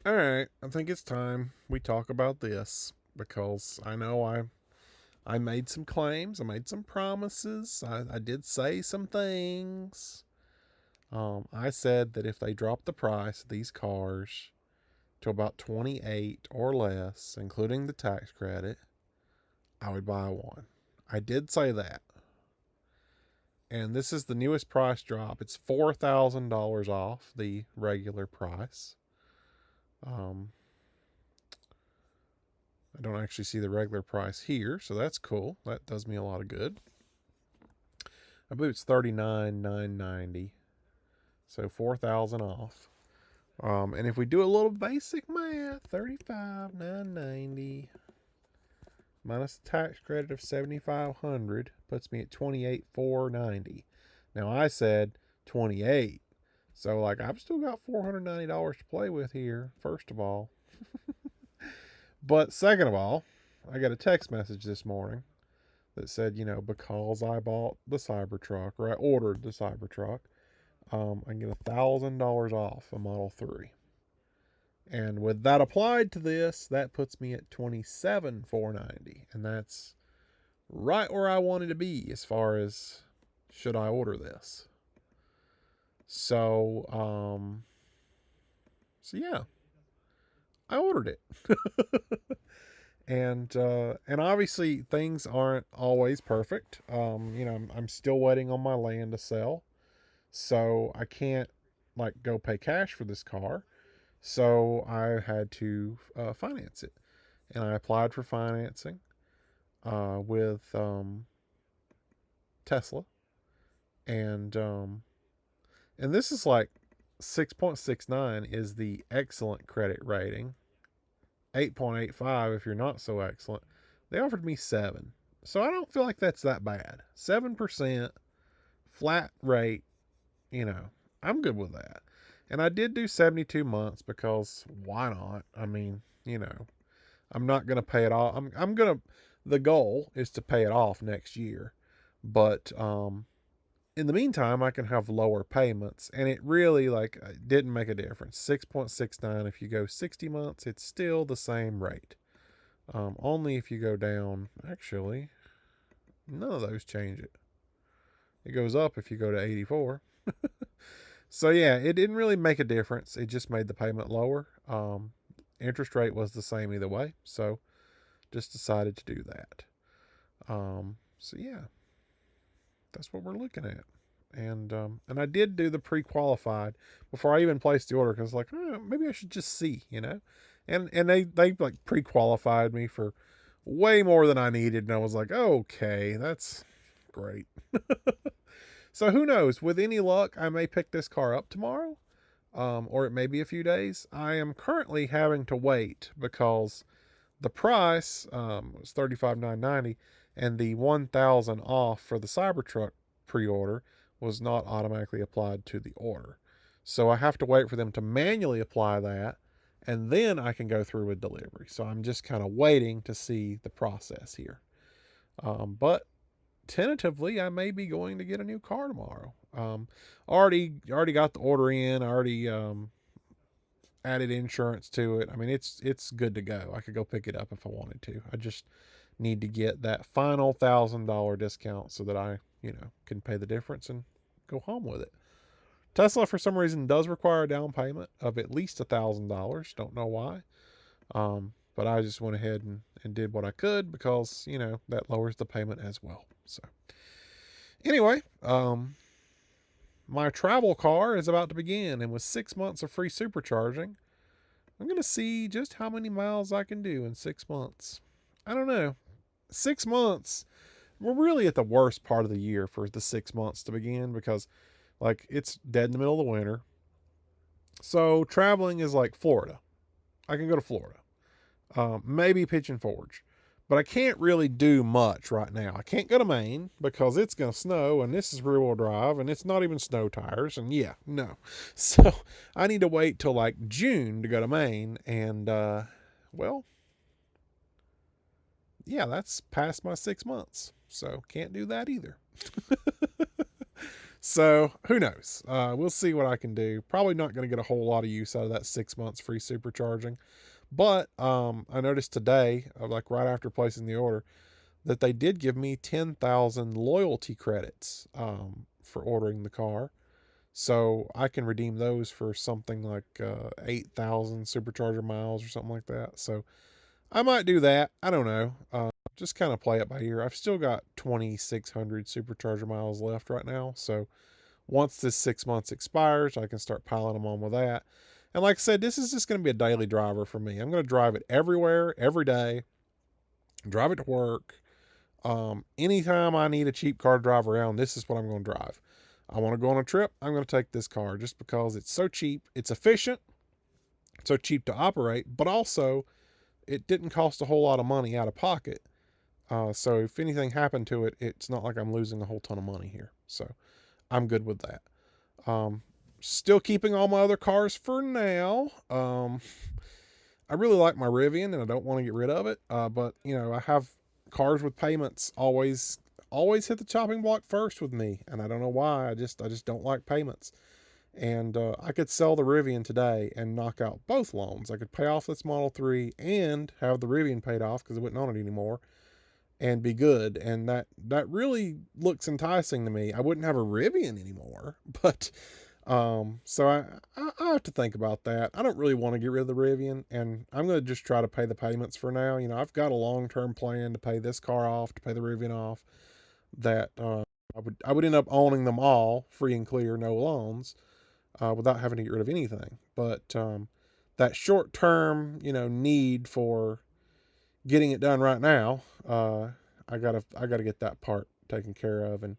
All right, I think it's time we talk about this because I know I made some claims, I made some promises, I did say some things. I said that if they drop the price of these cars to about 28 or less, including the tax credit, I would buy one. I did say that. And this is the newest price drop. It's $4,000 off the regular price. Um, I don't actually see the regular price here, so that's cool. That does me a lot of good. I believe it's 39,990, so 4,000 off. And if we do a little basic math, 35,990 minus the tax credit of 7,500 puts me at 28,490. Now I said 28, so like I've still got $490 to play with here. First of all, but second of all, I got a text message this morning that said, because I bought the Cybertruck or I ordered the Cybertruck, I can get $1,000 off a Model 3. And with that applied to this, that puts me at 27,490, and that's right where I wanted to be as far as should I order this. So, so yeah, I ordered it. And obviously things aren't always perfect. I'm still waiting on my land to sell, so I can't like go pay cash for this car. So I had to finance it, and I applied for financing with Tesla, and and this is like 6.69 is the excellent credit rating. 8.85 if you're not so excellent. They offered me 7. So I don't feel like that's that bad. 7% flat rate, you know, I'm good with that. And I did do 72 months because why not? I mean, I'm not going to pay it off. I'm going to, the goal is to pay it off next year. But in the meantime, I can have lower payments. And it really, like, didn't make a difference. 6.69, if you go 60 months, it's still the same rate. Only if you go down, actually, none of those change it. It goes up if you go to 84. So yeah, it didn't really make a difference. It just made the payment lower. Interest rate was the same either way. So just decided to do that. So yeah, that's what we're looking at. And I did do the pre-qualified before I even placed the order because like maybe I should just see, and they like pre-qualified me for way more than I needed, and I was like, okay, that's great. So who knows? With any luck, I may pick this car up tomorrow, or it may be a few days. I am currently having to wait because the price was 35,990, and the 1,000 off for the Cybertruck pre-order was not automatically applied to the order. So I have to wait for them to manually apply that, and then I can go through with delivery. So I'm just kind of waiting to see the process here. But tentatively, I may be going to get a new car tomorrow. Already got the order in. I already added insurance to it. I mean, it's good to go. I could go pick it up if I wanted to. I just need to get that final $1,000 discount so that I, can pay the difference and go home with it. Tesla, for some reason, does require a down payment of at least $1,000. Don't know why. But I just went ahead and did what I could because, that lowers the payment as well. So, anyway, my travel car is about to begin, and with 6 months of free supercharging, I'm going to see just how many miles I can do in 6 months. I don't know. 6 months, we're really at the worst part of the year for the 6 months to begin because, like, it's dead in the middle of the winter. So, traveling is like Florida. I can go to Florida, maybe Pigeon Forge. But I can't really do much right now. I can't go to Maine because it's going to snow and this is rear wheel drive and it's not even snow tires. And yeah, no. So I need to wait till like June to go to Maine. And, well, yeah, that's past my 6 months. So can't do that either. So who knows? We'll see what I can do. Probably not going to get a whole lot of use out of that 6 months free supercharging. But I noticed today, like right after placing the order, that they did give me 10,000 loyalty credits for ordering the car. So I can redeem those for something like 8,000 supercharger miles or something like that. So I might do that. I don't know. Just kind of play it by ear. I've still got 2,600 supercharger miles left right now. So once this 6 months expires, I can start piling them on with that. And like I said, this is just going to be a daily driver for me. I'm going to drive it everywhere, every day, drive it to work. Anytime I need a cheap car to drive around, this is what I'm going to drive. I want to go on a trip, I'm going to take this car just because it's so cheap, it's efficient, so cheap to operate, but also it didn't cost a whole lot of money out of pocket. So if anything happened to it, it's not like I'm losing a whole ton of money here. So I'm good with that. Still keeping all my other cars for now. I really like my Rivian and I don't want to get rid of it. But I have cars with payments always hit the chopping block first with me, and I don't know why. I just don't like payments. And I could sell the Rivian today and knock out both loans. I could pay off this Model 3 and have the Rivian paid off because I wouldn't own it anymore and be good. And that really looks enticing to me. I wouldn't have a Rivian anymore, but so I have to think about that. I don't really want to get rid of the Rivian, and I'm going to just try to pay the payments for now. I've got a long-term plan to pay this car off, to pay the Rivian off. That I would end up owning them all free and clear, no loans, without having to get rid of anything. But that short-term, need for getting it done right now, I gotta get that part taken care of. And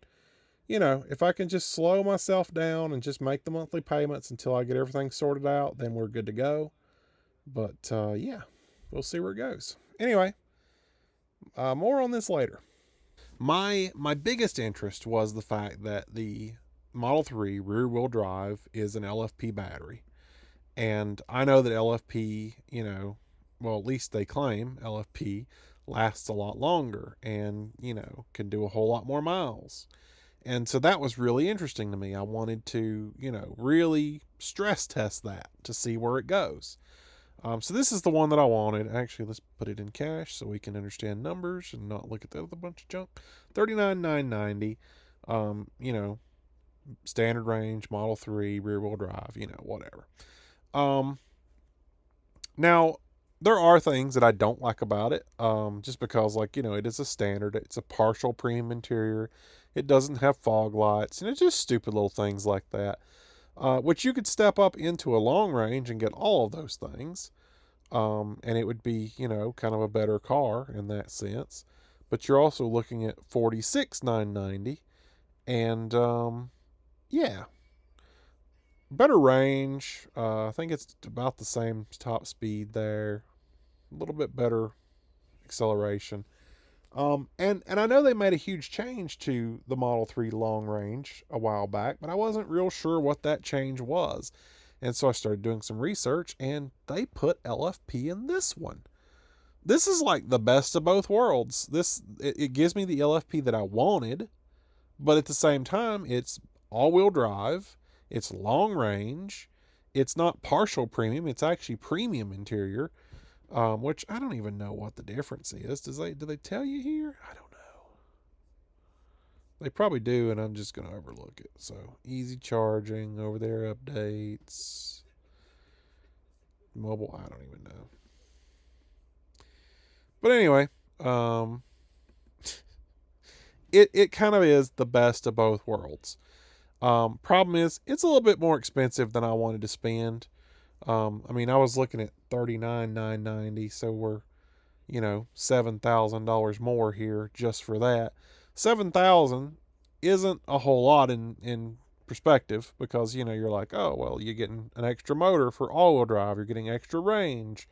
if I can just slow myself down and just make the monthly payments until I get everything sorted out, then we're good to go. But yeah, we'll see where it goes. Anyway, more on this later. My biggest interest was the fact that the Model 3 rear wheel drive is an LFP battery. And I know that LFP, well, at least they claim LFP lasts a lot longer and, can do a whole lot more miles. And so that was really interesting to me. I wanted to, really stress test that to see where it goes. So this is the one that I wanted. Actually, let's put it in cash so we can understand numbers and not look at the other bunch of junk. $39,990. Standard range, Model 3, rear wheel drive, whatever. Now there are things that I don't like about it. Just because, it is a standard. It's a partial premium interior. It doesn't have fog lights, and it's just stupid little things like that. Which you could step up into a long range and get all of those things. And it would be, kind of a better car in that sense. But you're also looking at 46,990, and yeah, better range. I think it's about the same top speed there. A little bit better acceleration. And I know they made a huge change to the Model 3 long range a while back, but I wasn't real sure what that change was. And so I started doing some research, and they put LFP in this one. This is like the best of both worlds. It gives me the LFP that I wanted, but at the same time, it's all-wheel drive, it's long range, it's not partial premium, it's actually premium interior. Which I don't even know what the difference is. Do they tell you here? I don't know. They probably do, and I'm just gonna overlook it. So easy charging over there, updates, mobile. I don't even know. But anyway, it kind of is the best of both worlds. Problem is, it's a little bit more expensive than I wanted to spend. I was looking at $39,990, so we're, $7,000 more here just for that. 7,000 isn't a whole lot in perspective because you're like, oh well, you're getting an extra motor for all-wheel drive, you're getting extra range,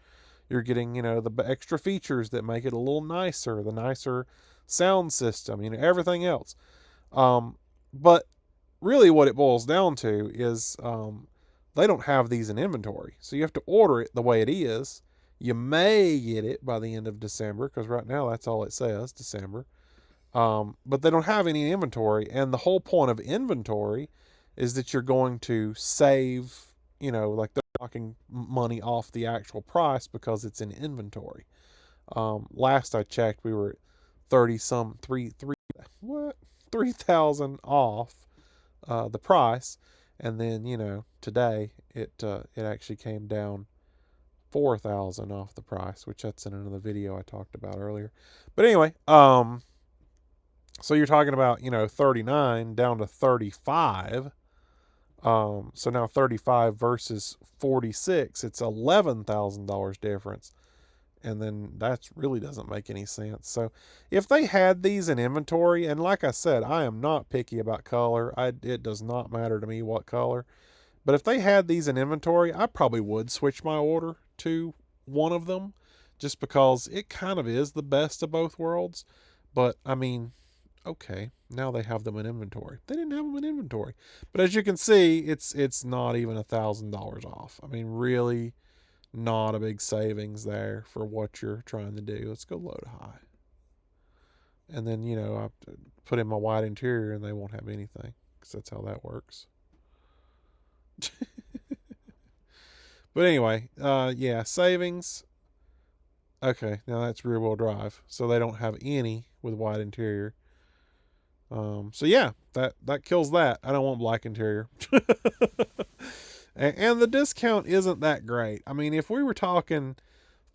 you're getting the extra features that make it a little nicer, the nicer sound system, everything else. But really, what it boils down to is they don't have these in inventory. So you have to order it the way it is. You may get it by the end of December because right now that's all it says, December. But they don't have any inventory. And the whole point of inventory is that you're going to save, like they're knocking money off the actual price because it's in inventory. Last I checked, we were at 30 some, what? 3,000 off the price. And then, today it actually came down 4,000 off the price, which that's in another video I talked about earlier. But anyway, so you're talking about, 39 down to 35. So now 35 versus 46, it's $11,000 difference. And then that really doesn't make any sense. So if they had these in inventory, and like I said, I am not picky about color. It does not matter to me what color. But if they had these in inventory, I probably would switch my order to one of them just because it kind of is the best of both worlds. But I mean, okay, now they have them in inventory. They didn't have them in inventory. But as you can see, it's not even $1,000 off. I mean, really not a big savings there for what you're trying to do. Let's go low to high. And then, I put in my white interior and they won't have anything because that's how that works. But anyway, yeah, savings. Okay, now that's rear wheel drive. So they don't have any with white interior. So yeah, that kills that. I don't want black interior. And the discount isn't that great. I mean, if we were talking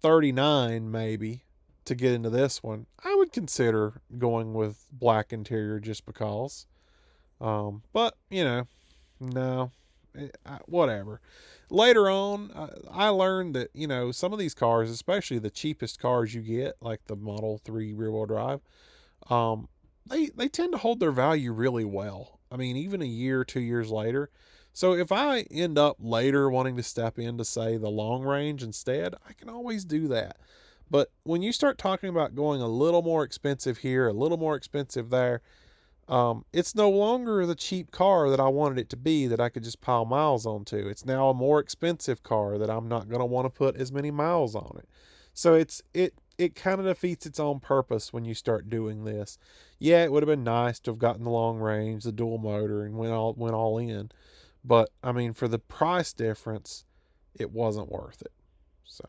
39 maybe to get into this one, I would consider going with black interior just because. But, no, whatever. Later on, I learned that, some of these cars, especially the cheapest cars you get, like the Model 3 rear wheel drive, um, they tend to hold their value really well. I mean, even a year, 2 years later. So if I end up later wanting to step into, say, the long range instead, I can always do that. But when you start talking about going a little more expensive here, a little more expensive there, it's no longer the cheap car that I wanted it to be that I could just pile miles onto. It's now a more expensive car that I'm not going to want to put as many miles on it. So it kind of defeats its own purpose when you start doing this. Yeah, it would have been nice to have gotten the long range, the dual motor, and went all in. But I mean, for the price difference, it wasn't worth it. So.